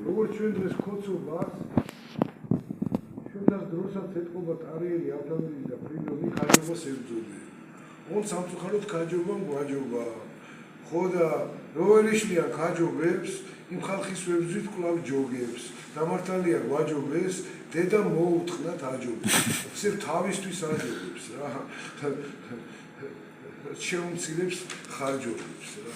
როგორც ჩვენ დღეს ქოცობას ჩვენთან დროსაც ეთყობა ტარიელი ავტომობილი და ფრიდონი გაჯობას ებრძოდნენ. ოღონდ სამწუხაროდ გაჯობამ გვაჯობა. ხო და როველიშნია გაჯობებს, იმ ხალხის ვებრძვით კვლავ ჯოგებს. დამართალია გვაჯობეს, დედა მოუთხნათ აჯობებს. ისე თავისთვის აჯობებს რა. შეუმცირებს ხარჯობებს რა.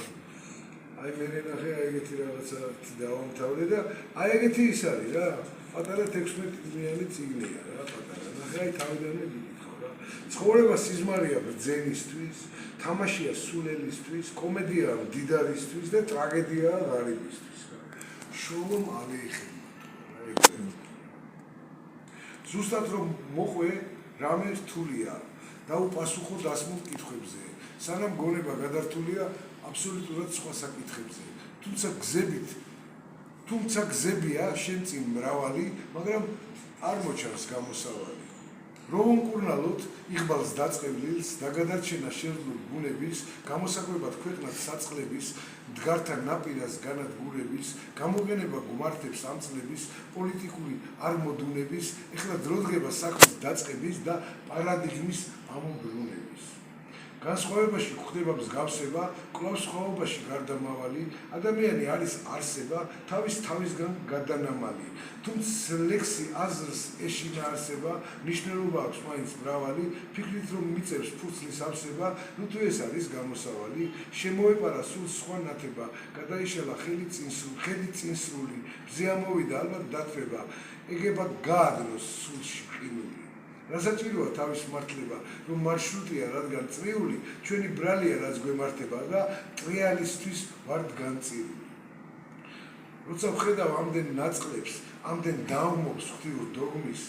აი მე ნახე აი ეგეთი რაღაცა დავამთავრე და აი ეგეთი ის არის რა. პატარა 16-წლიანი წიგნია რა პატარა. ნახე აი თავიდანვე მიკითხავ რა. ცხოვრება სიზმარია ბრძენისთვის, თამაშია სულელისთვის, კომედია მდიდარისთვის და ტრაგედია ღარიბისთვის რა. შრომამ ალეიხება. ზუსტად რომ მოყვე რამე რთულია და უპასუხო დასმულ კითხვებზე. სანამ გონება გადართულია აბსოლუტურად სხვა საკითხებზე. თუმცა გზებია შენ წინ მრავალი, მაგრამ არ მოჩანს გამოსავალი. რომ უმკურნალოთ იღბალს დაწყევლილს, დაგადარჩენა შერძლულ ბუნების, გამოსაკვებად ქვეყნად საწყლების, მდგართა ნაპირას განადგურების, გამოგენება გუმართებს ამწლების, პოლიტიკური არმოდუნების, ეხლა დრო დგება საქმის დაწყების და პარადიგმის ამობრუნების. განსხვავებაში გვხდება მსგავსება, კვლავ სხვაობაში გარდამავალი, ადამიანი არის არსება, თავისგან გადანამალი. თუმცა ლექსი აზრს ეშინაარსება, მნიშვნელობა აქვს მაინც მრავალი, ფიქრით რომ მიწევს ფურცლის ავსება, ნუ თუ ეს არის გამოსავალი, შემოეპარა სულ სხვა ნათება, გადაიშალა ხელი წინსრული, მზე ამოვიდა ალბათ დათრება, ეგება გაადროს სულში ყინული. რასაჭიროა თავის მართლება, რომ მარშრუტია რადგან წრიული, ჩვენი ბრალია რაც გვემართება და ტრიალისთვის ვართ განწირული. როცა ვხედავ ამდენ ნაწყლებს, ამდენ დაუმობს ღვთიურ დოგმის,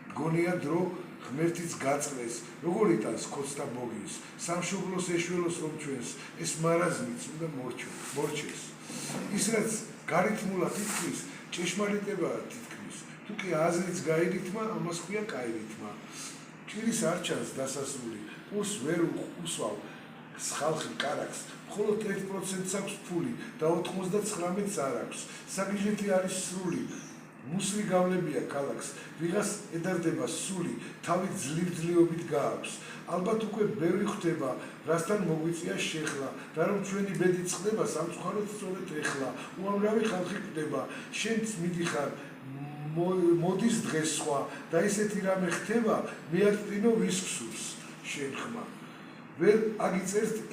მგონია დრო ღმერთიც გაწყლეს, როგორ იტანს ქოც და ბოგის, სამშობლოს ეშველოს რომ ჩვენს, ეს მარაზმიც უნდა მორჩეს. ის რაც გარითმულად ითქმის, ჭეშმარიტებაა თითქმის. თუ კი აზრიც გაირითმა, ამას ქვია კაირითმა. ჭირის არ ჩანს დასასრული, პულს ვერ უსვავ ხალხი კარაქს, მხოლოდ 1%-ს აქვს ფული და 99-ს არ აქვს. საგიჟეთი არის სრული, მუსლი გავლებია ქალაქს, ვიღას ედარდება სული, თავი ძლივ-ძლივობით გააქვს. ალბათ უკვე ბევრი ხვდება, რასთან მოგვიწია შეხლა, და რომ ჩვენი ბედი წყდება, სამწუხაროდ სწორედ ეხლა. უამრავი ხალხი კვდება, შენც მიდიხარ მოდის დღეს სხვა და ისეთი რამე ხდება, მე არ ვტვინო ვის ხსურს შენ ხმა. ვერ აგიწერთ